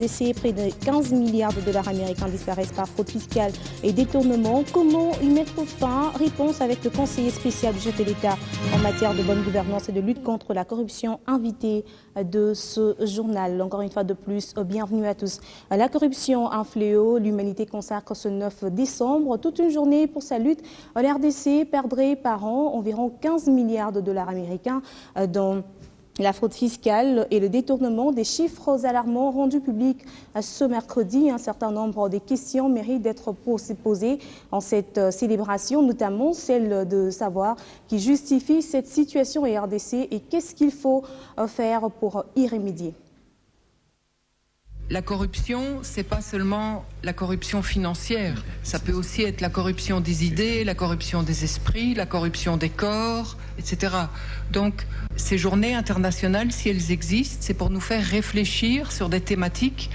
Près de 15 milliards de dollars américains disparaissent par fraude fiscale et détournement. Comment y mettre fin? Réponse avec le conseiller spécial du chef de l'État en matière de bonne gouvernance et de lutte contre la corruption, invité de ce journal. Encore une fois de plus, bienvenue à tous. La corruption, un fléau. L'humanité consacre ce 9 décembre toute une journée pour sa lutte. La RDC perdrait par an environ 15 milliards de dollars américains dans la fraude fiscale et le détournement. Des chiffres alarmants rendus publics ce mercredi. Un certain nombre de questions méritent d'être posées en cette célébration, notamment celle de savoir qui justifie cette situation en RDC et qu'est-ce qu'il faut faire pour y remédier. La corruption, c'est pas seulement la corruption financière. Ça peut aussi être la corruption des idées, la corruption des esprits, la corruption des corps, etc. Donc, ces journées internationales, si elles existent, c'est pour nous faire réfléchir sur des thématiques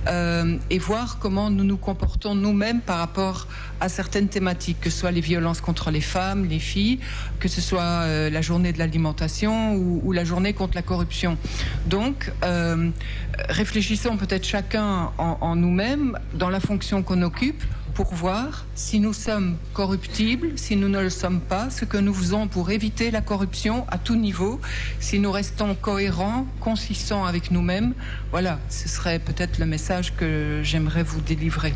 et voir comment nous nous comportons nous-mêmes par rapport à certaines thématiques, que ce soit les violences contre les femmes, les filles, que ce soit la journée de l'alimentation ou la journée contre la corruption. Donc, réfléchissons peut-être chacun en nous-mêmes, dans la fonction qu'on occupe, pour voir si nous sommes corruptibles, si nous ne le sommes pas, ce que nous faisons pour éviter la corruption à tout niveau, si nous restons cohérents, consistants avec nous-mêmes. Voilà, ce serait peut-être le message que j'aimerais vous délivrer.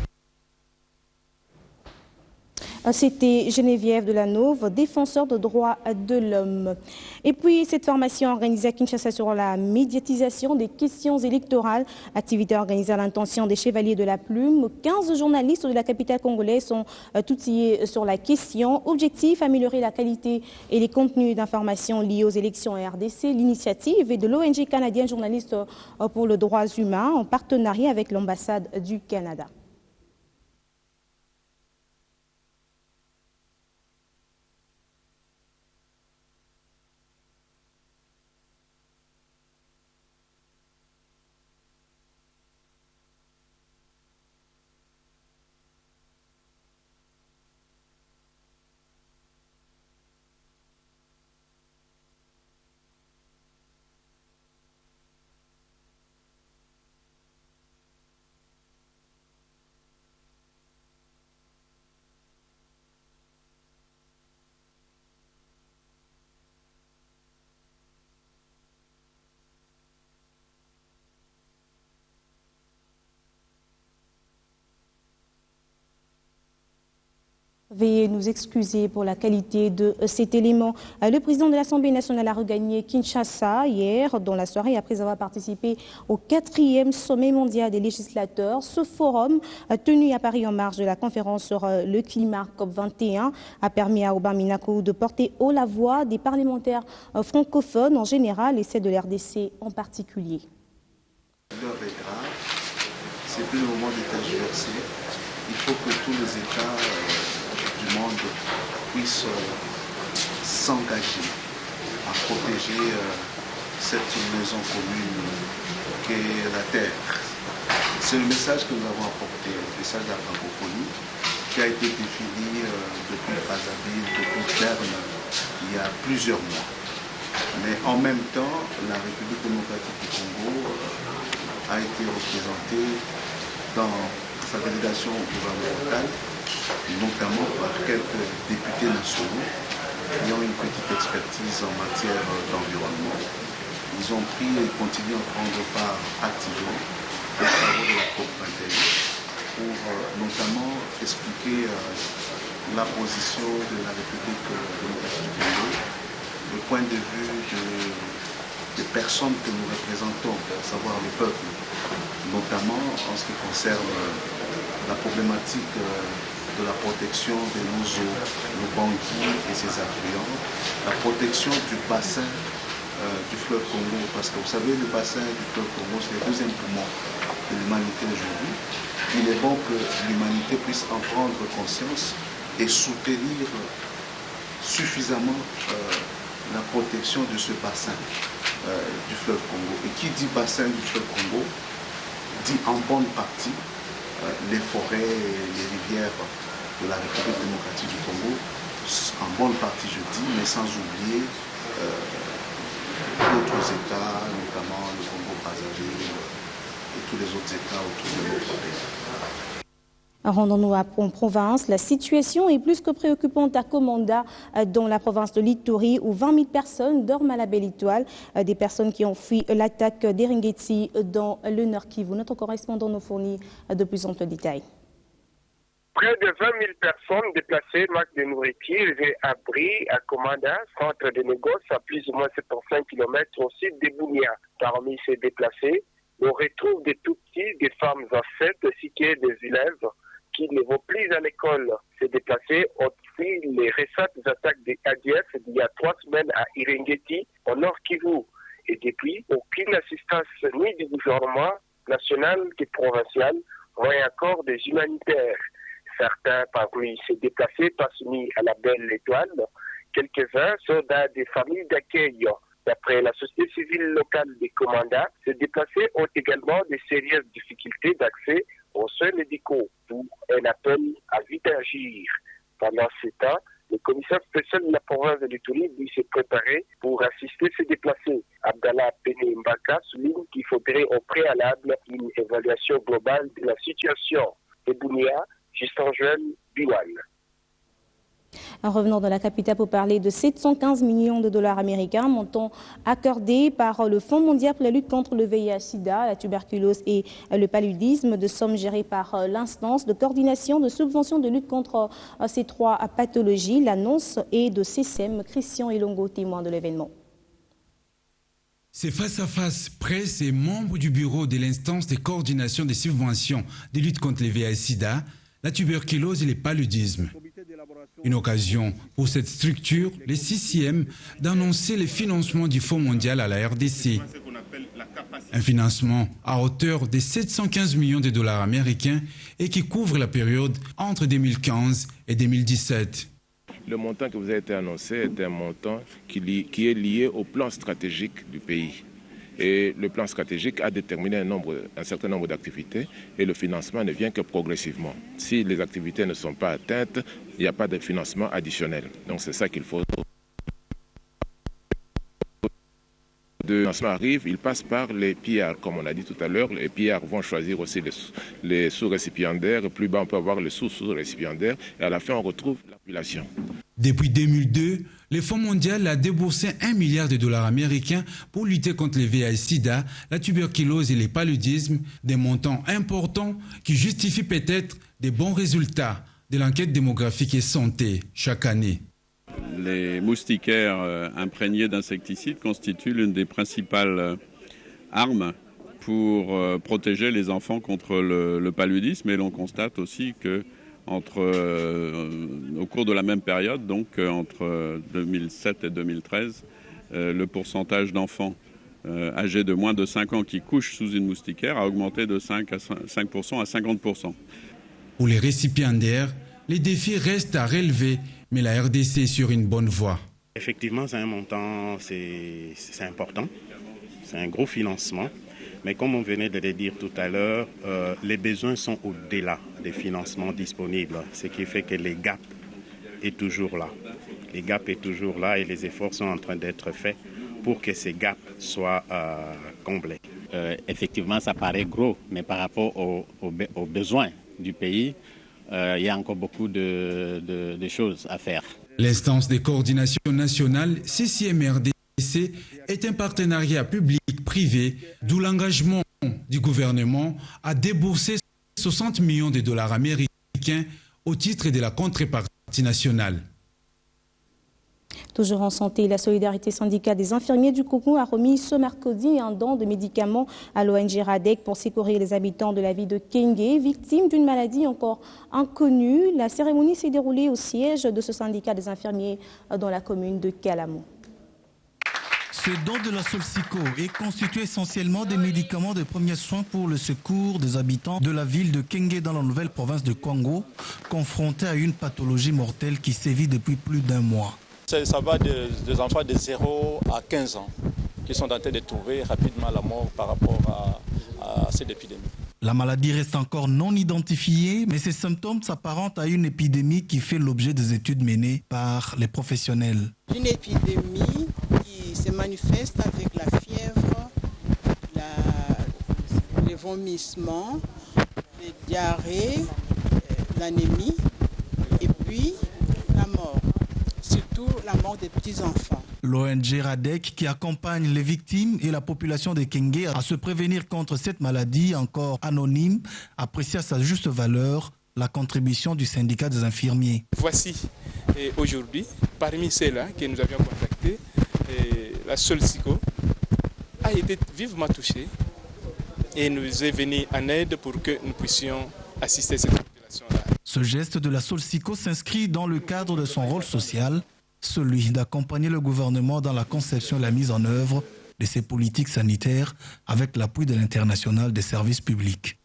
C'était Geneviève Delanove, défenseur de droits de l'homme. Et puis, cette formation organisée à Kinshasa sur la médiatisation des questions électorales, activité organisée à l'intention des Chevaliers de la Plume. 15 journalistes de la capitale congolaise sont outillés sur la question. Objectif, améliorer la qualité et les contenus d'information liés aux élections en RDC. L'initiative est de l'ONG canadienne Journalistes pour les droits humains en partenariat avec l'ambassade du Canada. Veuillez nous excuser pour la qualité de cet élément. Le président de l'Assemblée nationale a regagné Kinshasa hier dans la soirée après avoir participé au 4e sommet mondial des législateurs. Ce forum, tenu à Paris en marge de la conférence sur le climat COP21, a permis à Aubin Minakou de porter haut la voix des parlementaires francophones en général et celle de l'RDC en particulier. L'heure est grave, c'est plus le moment de tergiverser. Il faut que tous les États du monde puissent s'engager à protéger cette maison commune qu'est la terre. C'est le message que nous avons apporté, le message de la francophonie, qui a été défini depuis Brazzaville, depuis Berne, il y a plusieurs mois. Mais en même temps, la République démocratique du Congo a été représentée dans sa délégation gouvernementale, notamment par quelques députés nationaux qui ont une petite expertise en matière d'environnement. Ils ont pris et continuent à prendre part activement aux travaux de la COP21 pour notamment expliquer la position de la République démocratique du Congo, le point de vue des personnes que nous représentons, à savoir le peuple, notamment en ce qui concerne la problématique de la protection de nos eaux, nos Bangui et ses affluents, la protection du bassin du fleuve Congo, parce que vous savez, le bassin du fleuve Congo, c'est le deuxième poumon de l'humanité aujourd'hui. Il est bon que l'humanité puisse en prendre conscience et soutenir suffisamment la protection de ce bassin du fleuve Congo. Et qui dit bassin du fleuve Congo, dit en bonne partie les forêts et les rivières de la République démocratique du Congo, en bonne partie je dis, mais sans oublier d'autres États, notamment le Congo-Brazzaville, et tous les autres États autour de notre pays. Rendons-nous en province. La situation est plus que préoccupante à Komanda, dans la province de l'Ituri, où 20 000 personnes dorment à la Belle Étoile. Des personnes qui ont fui l'attaque d'Eringeti dans le Nord Kivu. Notre correspondant nous fournit de plus amples détails. Près de 20 000 personnes déplacées manquent de nourriture et abri à Komanda, centre de négoce à plus ou moins 75 km au sud de Bunia. Parmi ces déplacés, on retrouve des tout-petits, des femmes enceintes ainsi que des élèves qui ne vont plus à l'école. Ces déplacés ont fui les récentes attaques des ADF d'il y a 3 semaines à Eringeti, au Nord Kivu. Et depuis, aucune assistance ni du gouvernement national que provincial, voit encore des humanitaires. Certains parmi ces déplacés passent mis à la Belle Étoile. Quelques-uns sont dans des familles d'accueil. D'après la société civile locale des commandants, ces déplacés ont également de sérieuses difficultés d'accès aux soins médicaux, d'où un appel à vite agir. Pendant ce temps, le commissaire spécial de la province de l'Ituri dit se préparer pour assister ces déplacés. Abdallah Pene Mbaka souligne qu'il faudrait au préalable une évaluation globale de la situation. De Bounia, Justin Joël, Biwan. Revenons dans la capitale pour parler de 715 millions de dollars américains, montant accordé par le Fonds mondial pour la lutte contre le VIH-Sida, la tuberculose et le paludisme, de sommes gérées par l'instance de coordination de subventions de lutte contre ces 3 pathologies. L'annonce est de CSM. Christian Elongo, témoin de l'événement. C'est face à face, presse et membres du bureau de l'instance de coordination des subventions de lutte contre le VIH-Sida, la tuberculose et le paludisme. Une occasion pour cette structure, les 6e, d'annoncer le financement du Fonds mondial à la RDC. Un financement à hauteur de 715 millions de dollars américains et qui couvre la période entre 2015 et 2017. Le montant que vous avez été annoncé est un montant qui est lié au plan stratégique du pays. Et le plan stratégique a déterminé un certain nombre d'activités et le financement ne vient que progressivement. Si les activités ne sont pas atteintes, il n'y a pas de financement additionnel. Donc c'est ça qu'il faut. Le financement arrive, il passe par les PR, comme on a dit tout à l'heure. Les PR vont choisir aussi les sous-récipiendaires. Plus bas, on peut avoir les sous-récipiendaires. Et à la fin, on retrouve la population. Depuis 2002, le Fonds mondial a déboursé 1 milliard de dollars américains pour lutter contre le VIH-Sida, la tuberculose et le paludisme, des montants importants qui justifient peut-être des bons résultats de l'enquête démographique et santé chaque année. Les moustiquaires imprégnés d'insecticides constituent l'une des principales armes pour protéger les enfants contre le paludisme. Et l'on constate aussi que au cours de la même période, donc entre 2007 et 2013, le pourcentage d'enfants âgés de moins de 5 ans qui couchent sous une moustiquaire a augmenté de 5% à 50%. Pour les récipiendaires, les défis restent à relever, mais la RDC est sur une bonne voie. Effectivement, c'est un montant, c'est important, c'est un gros financement. Mais comme on venait de le dire tout à l'heure, les besoins sont au-delà des financements disponibles, ce qui fait que les gaps est toujours là. Les gaps est toujours là et les efforts sont en train d'être faits pour que ces gaps soient comblés. Effectivement, ça paraît gros, mais par rapport aux besoins du pays, il y a encore beaucoup de choses à faire. L'instance de coordination nationale CCMRDC est un partenariat public-privé, d'où l'engagement du gouvernement à débourser 60 millions de dollars américains au titre de la contrepartie nationale. Toujours en santé, la solidarité syndicale des infirmiers du Congo a remis ce mercredi un don de médicaments à l'ONG RADEC pour secourir les habitants de la ville de Kenge, victimes d'une maladie encore inconnue. La cérémonie s'est déroulée au siège de ce syndicat des infirmiers dans la commune de Kalamo. Ce don de la Solsico est constitué essentiellement des médicaments de premiers soins pour le secours des habitants de la ville de Kenge dans la nouvelle province de Kwango, confrontés à une pathologie mortelle qui sévit depuis plus d'1 mois. Ça va des enfants de 0 à 15 ans qui sont en train de trouver rapidement la mort par rapport à cette épidémie. La maladie reste encore non identifiée, mais ces symptômes s'apparentent à une épidémie qui fait l'objet des études menées par les professionnels. Une épidémie qui se manifeste avec la fièvre, le vomissements, les diarrhées, l'anémie et puis la mort, surtout la mort des petits-enfants. L'ONG RADEC, qui accompagne les victimes et la population de Kenge à se prévenir contre cette maladie encore anonyme, apprécie à sa juste valeur la contribution du syndicat des infirmiers. Voici aujourd'hui, parmi ceux-là que nous avions contactés, la Solsico a été vivement touchée et nous est venue en aide pour que nous puissions assister cette population-là. Ce geste de la Solsico s'inscrit dans le cadre de son rôle social, celui d'accompagner le gouvernement dans la conception et la mise en œuvre de ses politiques sanitaires avec l'appui de l'International des services publics.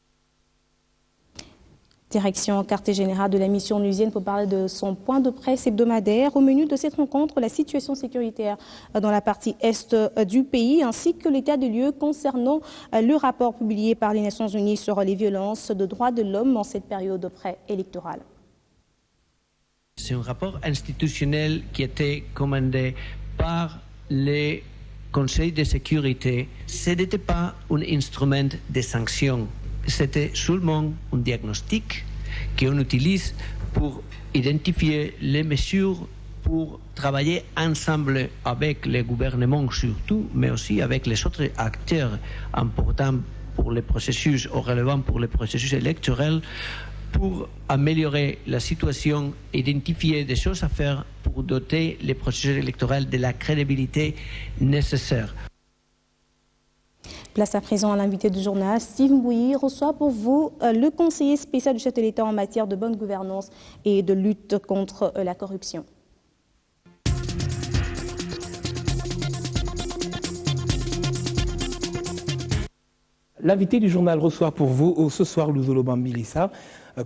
Direction quartier général de la mission onusienne pour parler de son point de presse hebdomadaire. Au menu de cette rencontre, la situation sécuritaire dans la partie est du pays ainsi que l'état des lieux concernant le rapport publié par les Nations Unies sur les violences de droits de l'homme en cette période préélectorale. C'est un rapport institutionnel qui était commandé par les conseils de sécurité. Ce n'était pas un instrument de sanction. C'était seulement un diagnostic qu'on utilise pour identifier les mesures pour travailler ensemble avec les gouvernements surtout, mais aussi avec les autres acteurs importants pour les processus ou relevants pour les processus électoraux pour améliorer la situation, identifier des choses à faire pour doter les processus électoraux de la crédibilité nécessaire. Place à présent à l'invité du journal, Steve Mbouyi reçoit pour vous le conseiller spécial du chef de l'État en matière de bonne gouvernance et de lutte contre la corruption. L'invité du journal reçoit pour vous ce soir Luzolo Bambilissa,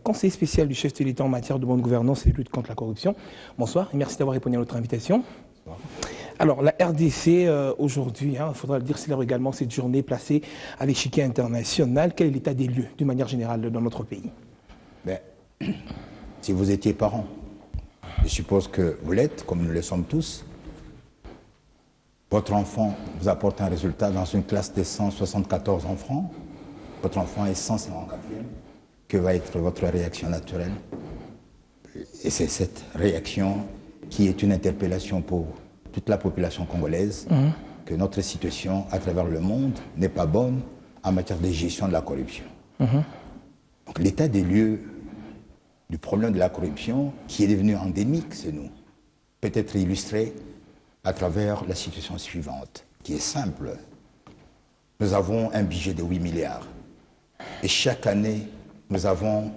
conseiller spécial du chef de l'État en matière de bonne gouvernance et de lutte contre la corruption. Bonsoir et merci d'avoir répondu à notre invitation. Alors, la RDC, aujourd'hui, il faudra le dire, célèbre également cette journée placée à l'échiquier international. Quel est l'état des lieux, d'une manière générale, dans notre pays? Si vous étiez parent, je suppose que vous l'êtes, comme nous le sommes tous, votre enfant vous apporte un résultat dans une classe de 174 enfants, votre enfant est 154e, que va être votre réaction naturelle? Et c'est cette réaction qui est une interpellation pour toute la population congolaise, que notre situation à travers le monde n'est pas bonne en matière de gestion de la corruption. Donc l'état des lieux du problème de la corruption, qui est devenu endémique, c'est nous, peut être illustré à travers la situation suivante, qui est simple. Nous avons un budget de 8 milliards. Et chaque année, nous avons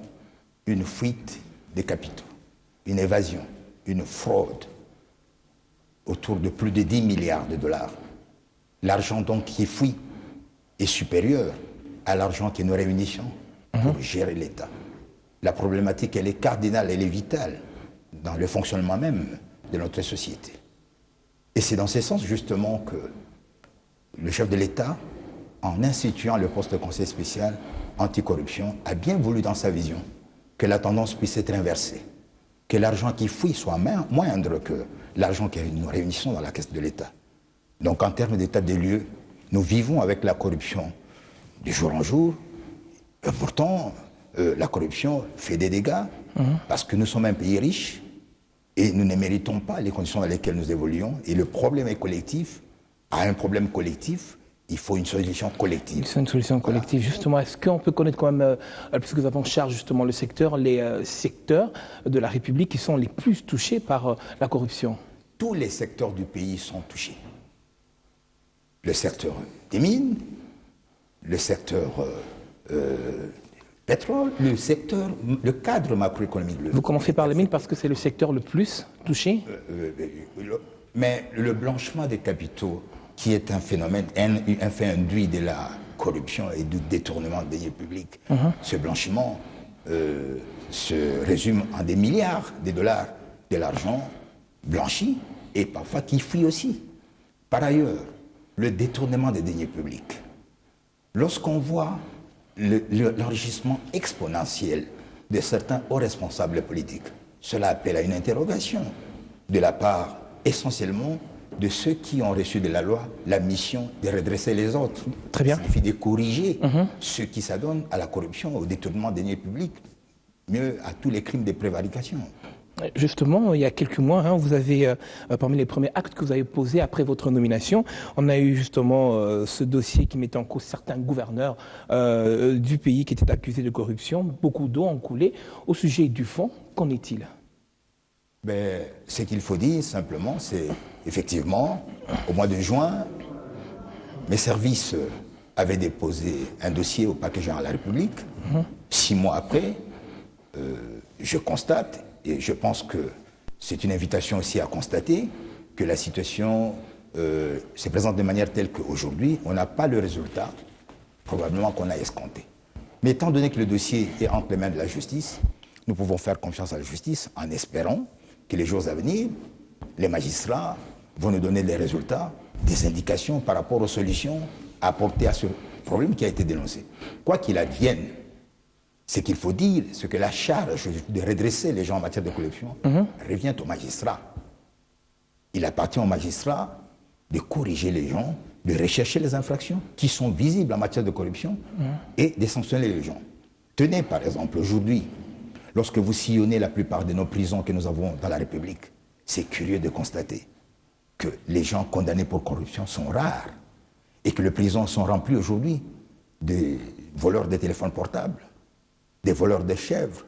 une fuite des capitaux, une évasion, une fraude, autour de plus de 10 milliards de dollars. L'argent donc qui fuit est supérieur à l'argent que nous réunissons pour gérer l'État. La problématique, elle est cardinale, elle est vitale dans le fonctionnement même de notre société. Et c'est dans ce sens justement que le chef de l'État, en instituant le poste de conseiller spécial anticorruption, a bien voulu dans sa vision que la tendance puisse être inversée, que l'argent qui fuit soit moindre que l'argent que nous réunissons dans la caisse de l'État. Donc en termes d'état des lieux, nous vivons avec la corruption de jour en jour. Et pourtant, la corruption fait des dégâts parce que nous sommes un pays riche et nous ne méritons pas les conditions dans lesquelles nous évoluons. Et le problème est collectif. À un problème collectif, il faut une solution collective. C'est une solution collective, justement. Est-ce qu'on peut connaître quand même, puisque vous avez en charge justement le secteur, les secteurs de la République qui sont les plus touchés par la corruption? Tous les secteurs du pays sont touchés. Le secteur des mines, le secteur pétrole, le cadre macroéconomique. Vous commencez par les mines parce que c'est le secteur le plus touché? Mais le blanchiment des capitaux, qui est un phénomène, un fait induit de la corruption et du détournement des deniers publics. Ce blanchiment se résume en des milliards de dollars de l'argent blanchi et parfois qui fuit aussi. Par ailleurs, le détournement des deniers publics. Lorsqu'on voit l'enrichissement exponentiel de certains hauts responsables politiques, cela appelle à une interrogation de la part essentiellement de ceux qui ont reçu de la loi la mission de redresser les autres. Très bien. Il suffit de corriger ceux qui s'adonnent à la corruption, au détournement des deniers publics, mieux à tous les crimes de prévarication. Justement, il y a quelques mois, vous avez, parmi les premiers actes que vous avez posés après votre nomination, on a eu justement ce dossier qui mettait en cause certains gouverneurs du pays qui étaient accusés de corruption. Beaucoup d'eau ont coulé. Au sujet du fond, qu'en est-il? Ce qu'il faut dire simplement, c'est effectivement, au mois de juin, mes services avaient déposé un dossier au parquet général de la République. 6 mois après, je constate, et je pense que c'est une invitation aussi à constater, que la situation se présente de manière telle qu'aujourd'hui, on n'a pas le résultat, probablement qu'on a escompté. Mais étant donné que le dossier est entre les mains de la justice, nous pouvons faire confiance à la justice en espérant que les jours à venir, les magistrats vont nous donner des résultats, des indications par rapport aux solutions à apporter à ce problème qui a été dénoncé. Quoi qu'il advienne, ce qu'il faut dire, c'est que la charge de redresser les gens en matière de corruption revient aux magistrats. Il appartient aux magistrats de corriger les gens, de rechercher les infractions qui sont visibles en matière de corruption et de sanctionner les gens. Tenez par exemple aujourd'hui, lorsque vous sillonnez la plupart de nos prisons que nous avons dans la République, c'est curieux de constater que les gens condamnés pour corruption sont rares et que les prisons sont remplies aujourd'hui de voleurs de téléphones portables, des voleurs de chèvres,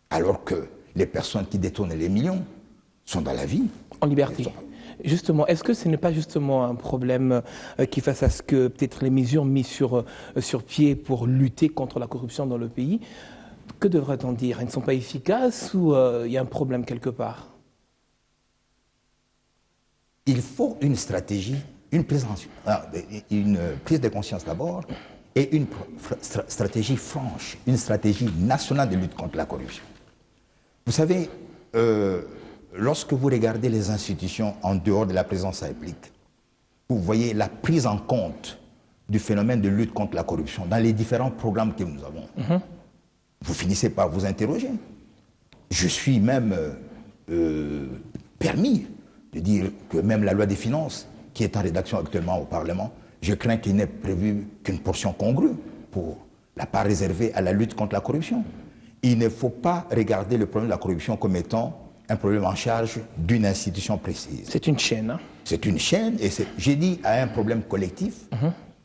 alors que les personnes qui détournent les millions sont dans la vie. En liberté. Justement, est-ce que ce n'est pas justement un problème qui face à ce que peut-être les mesures mises sur pied pour lutter contre la corruption dans le pays, que devrait-on dire? Elles ne sont pas efficaces ou il y a un problème quelque part? Il faut une stratégie, une prise de conscience d'abord, et une stratégie franche, une stratégie nationale de lutte contre la corruption. Vous savez, lorsque vous regardez les institutions en dehors de la présidence de la République, vous voyez la prise en compte du phénomène de lutte contre la corruption dans les différents programmes que nous avons. Vous finissez par vous interroger. Je suis même permis de dire que même la loi des finances, qui est en rédaction actuellement au Parlement, je crains qu'il n'ait prévu qu'une portion congrue pour la part réservée à la lutte contre la corruption. Il ne faut pas regarder le problème de la corruption comme étant un problème en charge d'une institution précise. C'est une chaîne. C'est une chaîne et j'ai dit à un problème collectif,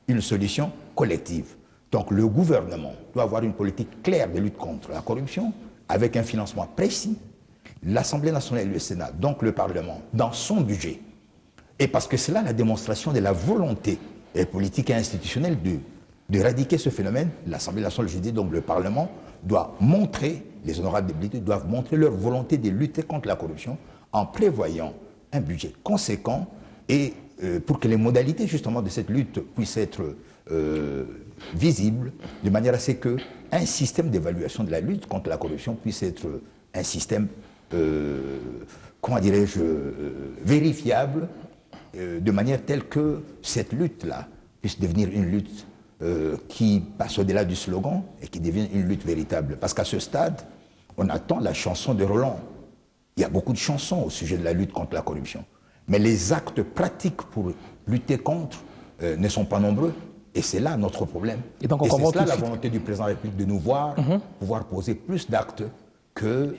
une solution collective. Donc le gouvernement doit avoir une politique claire de lutte contre la corruption avec un financement précis. L'Assemblée nationale et le Sénat, donc le Parlement, dans son budget. Et parce que c'est là la démonstration de la volonté politique et institutionnelle d'éradiquer ce phénomène, l'Assemblée nationale, je dis donc le Parlement, doit montrer, les honorables députés doivent montrer leur volonté de lutter contre la corruption en prévoyant un budget conséquent et pour que les modalités justement de cette lutte puissent être visibles, de manière à ce qu'un système d'évaluation de la lutte contre la corruption puisse être un système, comment dirais-je, vérifiable, de manière telle que cette lutte-là puisse devenir une lutte qui passe au-delà du slogan et qui devienne une lutte véritable. Parce qu'à ce stade, on attend la chanson de Roland. Il y a beaucoup de chansons au sujet de la lutte contre la corruption. Mais les actes pratiques pour lutter contre ne sont pas nombreux. Et c'est là notre problème. Et c'est là la volonté du président de la République de nous voir pouvoir poser plus d'actes que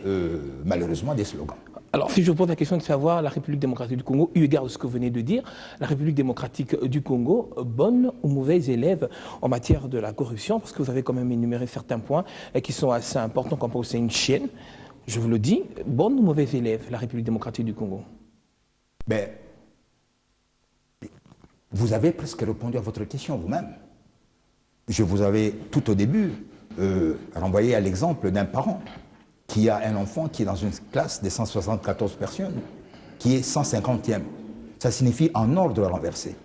malheureusement des slogans. Alors, si je vous pose la question de savoir, la République démocratique du Congo, eu égard à ce que vous venez de dire, la République démocratique du Congo, bonne ou mauvaise élève en matière de la corruption, parce que vous avez quand même énuméré certains points qui sont assez importants quand c'est une chaîne. Je vous le dis, bonne ou mauvaise élève, la République démocratique du Congo? Vous avez presque répondu à votre question vous-même. Je vous avais tout au début renvoyé à l'exemple d'un parent qui a un enfant qui est dans une classe de 174 personnes, qui est 150e. Ça signifie en ordre renversé.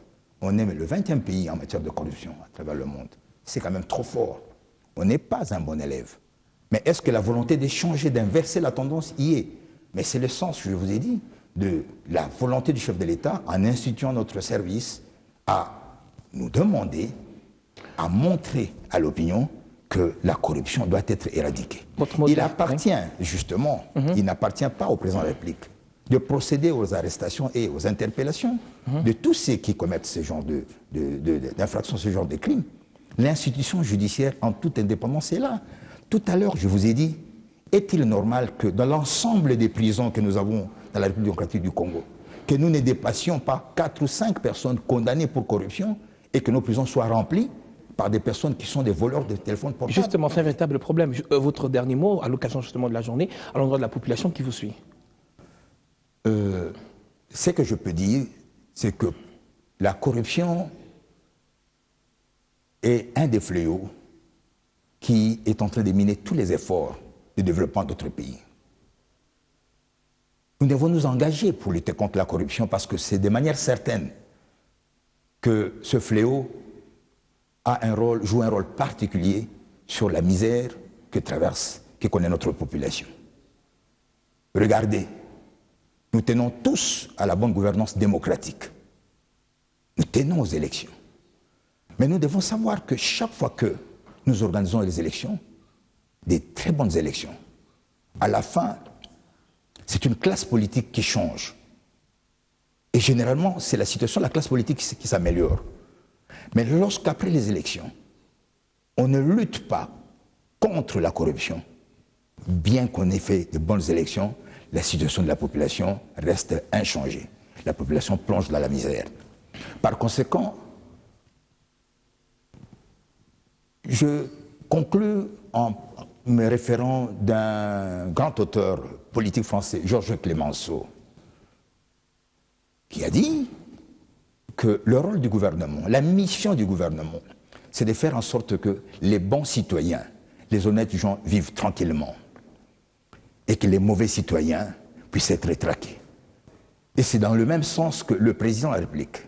On est le 20e pays en matière de corruption à travers le monde. C'est quand même trop fort. On n'est pas un bon élève. Mais est-ce que la volonté de changer, d'inverser la tendance y est? Mais c'est le sens, je vous ai dit, de la volonté du chef de l'État en instituant notre service à nous demander, à montrer à l'opinion que la corruption doit être éradiquée. Il appartient, justement, il n'appartient pas au président de la République de procéder aux arrestations et aux interpellations de tous ceux qui commettent ce genre d'infractions, ce genre de crimes. L'institution judiciaire en toute indépendance est là. Tout à l'heure, je vous ai dit, est-il normal que dans l'ensemble des prisons que nous avons dans la République démocratique du Congo, que nous ne dépassions pas 4 ou 5 personnes condamnées pour corruption et que nos prisons soient remplies par des personnes qui sont des voleurs de téléphones portables? Justement, c'est un véritable problème. Votre dernier mot, à l'occasion justement de la journée, à l'endroit de la population qui vous suit. Ce que je peux dire, c'est que la corruption est un des fléaux qui est en train de miner tous les efforts de développement de notre pays. Nous devons nous engager pour lutter contre la corruption parce que c'est de manière certaine que ce fléau joue un rôle particulier sur la misère que connaît notre population. Regardez, nous tenons tous à la bonne gouvernance démocratique. Nous tenons aux élections. Mais nous devons savoir que chaque fois que nous organisons les élections, des très bonnes élections, à la fin, c'est une classe politique qui change. Et généralement, c'est la situation de la classe politique qui s'améliore. Mais lorsqu'après les élections, on ne lutte pas contre la corruption, bien qu'on ait fait de bonnes élections, la situation de la population reste inchangée. La population plonge dans la misère. Par conséquent, je conclus en me référant d'un grand auteur politique français, Georges Clemenceau, qui a dit que le rôle du gouvernement, la mission du gouvernement, c'est de faire en sorte que les bons citoyens, les honnêtes gens vivent tranquillement et que les mauvais citoyens puissent être traqués. Et c'est dans le même sens que le président de la République,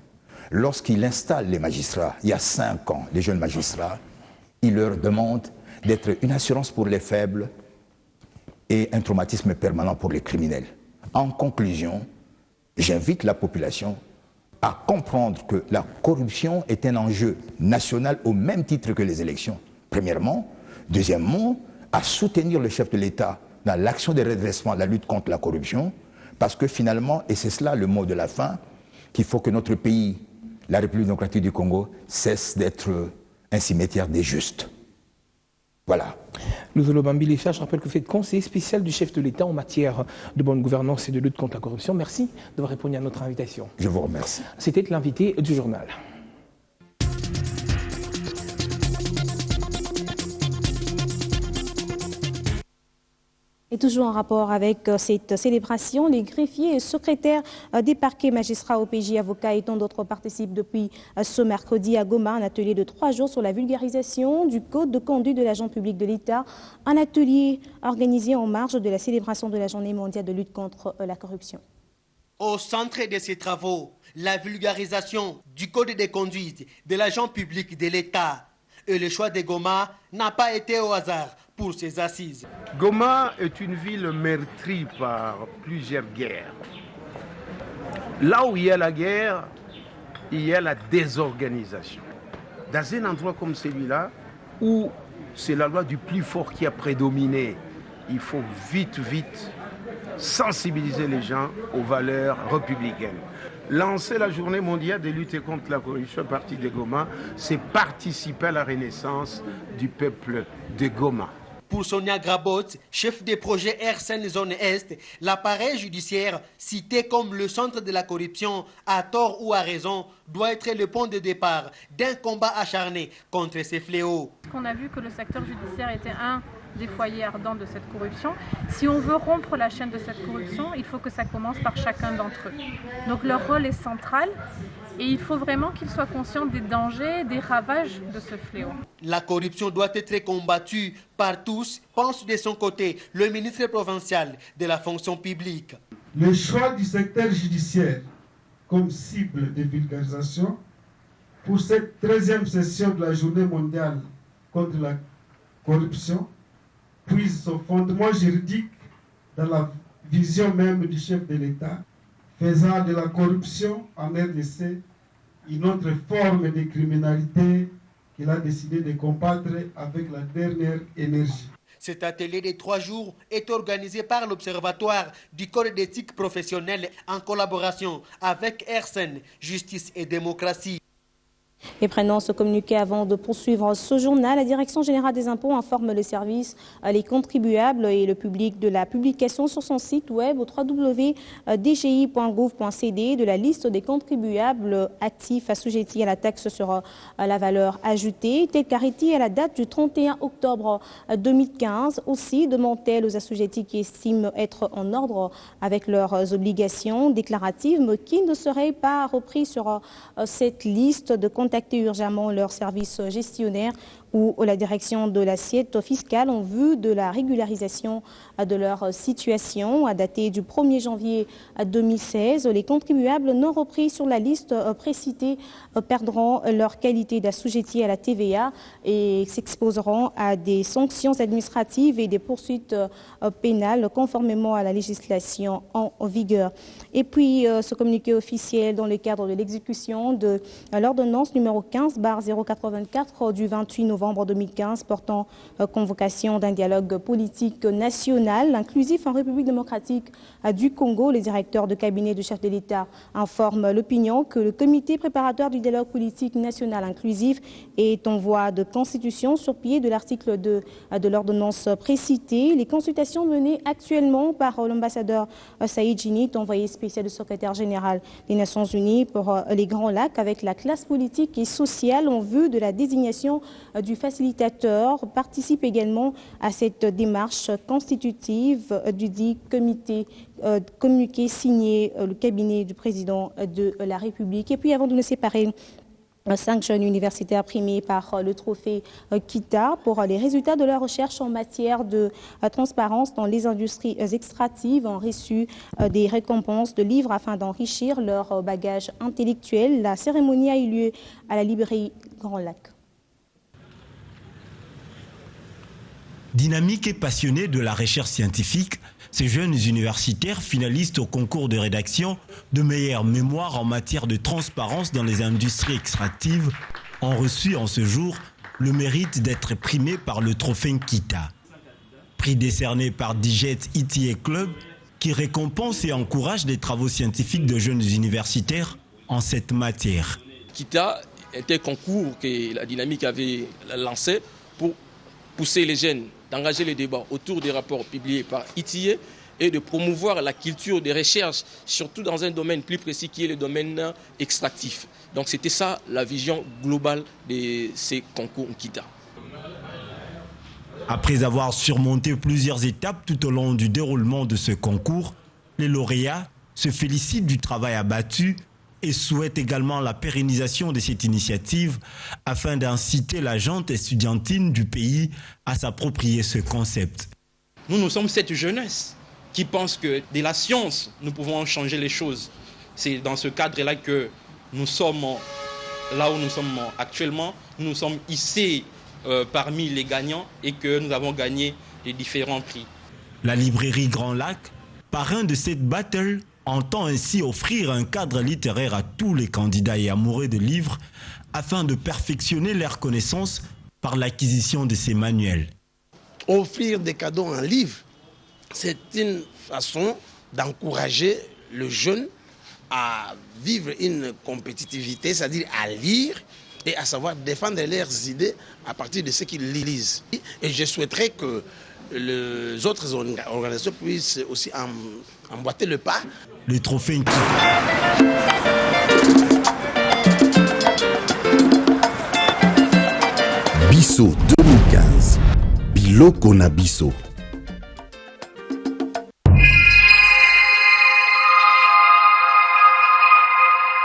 lorsqu'il installe les magistrats, il y a 5 ans, les jeunes magistrats, il leur demande d'être une assurance pour les faibles et un traumatisme permanent pour les criminels. En conclusion, j'invite la population à comprendre que la corruption est un enjeu national au même titre que les élections, premièrement. Deuxièmement, à soutenir le chef de l'État dans l'action de redressement, la lutte contre la corruption, parce que finalement, et c'est cela le mot de la fin, qu'il faut que notre pays, la République démocratique du Congo, cesse d'être un cimetière des justes. Voilà. Luzolo Bambilisa, je rappelle que vous êtes conseiller spécial du chef de l'État en matière de bonne gouvernance et de lutte contre la corruption. Merci d'avoir répondu à notre invitation. Je vous remercie. C'était l'invité du journal. Et toujours en rapport avec cette célébration, les greffiers et secrétaires des parquets, magistrats, OPJ, avocats et tant d'autres participent depuis ce mercredi à Goma, un atelier de 3 jours sur la vulgarisation du code de conduite de l'agent public de l'État, un atelier organisé en marge de la célébration de la journée mondiale de lutte contre la corruption. Au centre de ces travaux, la vulgarisation du code de conduite de l'agent public de l'État. Et le choix de Goma n'a pas été au hasard pour ces assises. Goma est une ville meurtrie par plusieurs guerres. Là où il y a la guerre, il y a la désorganisation. Dans un endroit comme celui-là, où c'est la loi du plus fort qui a prédominé, il faut vite sensibiliser les gens aux valeurs républicaines. Lancer la journée mondiale de lutte contre la corruption à partir de Goma, c'est participer à la renaissance du peuple de Goma. Pour Sonia Grabot, chef des projets RSN Zone Est, l'appareil judiciaire, cité comme le centre de la corruption, à tort ou à raison, doit être le point de départ d'un combat acharné contre ces fléaux. On a vu que le secteur judiciaire était un des foyers ardents de cette corruption. Si on veut rompre la chaîne de cette corruption, il faut que ça commence par chacun d'entre eux. Donc leur rôle est central et il faut vraiment qu'ils soient conscients des dangers, des ravages de ce fléau. La corruption doit être combattue par tous, pense de son côté le ministre provincial de la fonction publique. Le choix du secteur judiciaire comme cible de vulgarisation pour cette 13e session de la journée mondiale contre la corruption puise son fondement juridique dans la vision même du chef de l'État, faisant de la corruption en RDC une autre forme de criminalité qu'il a décidé de combattre avec la dernière énergie. Cet atelier de 3 jours est organisé par l'Observatoire du Code d'éthique professionnelle en collaboration avec RSN, Justice et Démocratie. Et prenant ce communiqué avant de poursuivre ce journal, la Direction générale des impôts informe le service, les contribuables et le public de la publication sur son site web au www.dgi.gouv.cd de la liste des contribuables actifs assujettis à la taxe sur la valeur ajoutée, telle qu'arrêtée à la date du 31 octobre 2015. Aussi demande-t-elle aux assujettis qui estiment être en ordre avec leurs obligations déclaratives, mais qui ne seraient pas repris sur cette liste, de contacter urgemment leur service gestionnaire ou la direction de l'assiette fiscale en vue de la régularisation de leur situation. À dater du 1er janvier 2016, les contribuables non repris sur la liste précitée perdront leur qualité d'assujettis à la TVA et s'exposeront à des sanctions administratives et des poursuites pénales conformément à la législation en vigueur. Et puis, ce communiqué officiel dans le cadre de l'exécution de l'ordonnance numéro 15/084 du 28 novembre 2015 portant convocation d'un dialogue politique national inclusif en République démocratique du Congo. Le directeur de cabinet du chef de l'État informe l'opinion que le comité préparatoire du dialogue politique national inclusif est en voie de constitution sur pied de l'article 2 de l'ordonnance précitée. Les consultations menées actuellement par l'ambassadeur Saïd Jinit, envoyé spécial du secrétaire général des Nations Unies pour les Grands Lacs, avec la classe politique et sociale en vue de la désignation du facilitateur, participent également à cette démarche constitutive du dit communiqué signé le cabinet du président de la République. Et puis avant de nous séparer, 5 jeunes universitaires primés par le trophée Kita pour les résultats de leur recherche en matière de transparence dans les industries extractives ont reçu des récompenses de livres afin d'enrichir leur bagage intellectuel. La cérémonie a eu lieu à la librairie Grand Lac. Dynamique et passionné de la recherche scientifique, ces jeunes universitaires finalistes au concours de rédaction de meilleure mémoire en matière de transparence dans les industries extractives ont reçu en ce jour le mérite d'être primés par le trophée Kita. Prix décerné par Diget ITA Club qui récompense et encourage les travaux scientifiques de jeunes universitaires en cette matière. Kita était un concours que la Dynamique avait lancé pour pousser les jeunes d'engager les débats autour des rapports publiés par ITA et de promouvoir la culture des recherches, surtout dans un domaine plus précis qui est le domaine extractif. Donc c'était ça la vision globale de ces concours Kita. Après avoir surmonté plusieurs étapes tout au long du déroulement de ce concours, les lauréats se félicitent du travail abattu et souhaitent également la pérennisation de cette initiative afin d'inciter la gente estudiantine du pays à s'approprier ce concept. Nous sommes cette jeunesse qui pense que de la science, nous pouvons changer les choses. C'est dans ce cadre-là que nous sommes là où nous sommes actuellement. Nous sommes hissés parmi les gagnants et que nous avons gagné les différents prix. La librairie Grand Lac, parrain de cette battle, entend ainsi offrir un cadre littéraire à tous les candidats et amoureux de livres afin de perfectionner leurs connaissances par l'acquisition de ces manuels. Offrir des cadeaux en livre, c'est une façon d'encourager le jeune à vivre une compétitivité, c'est-à-dire à lire et à savoir défendre leurs idées à partir de ce qu'ils lisent. Et je souhaiterais que les autres organisations puissent aussi emboîter le pas. Le trophée Bisso 2015. Biloko na Bisso.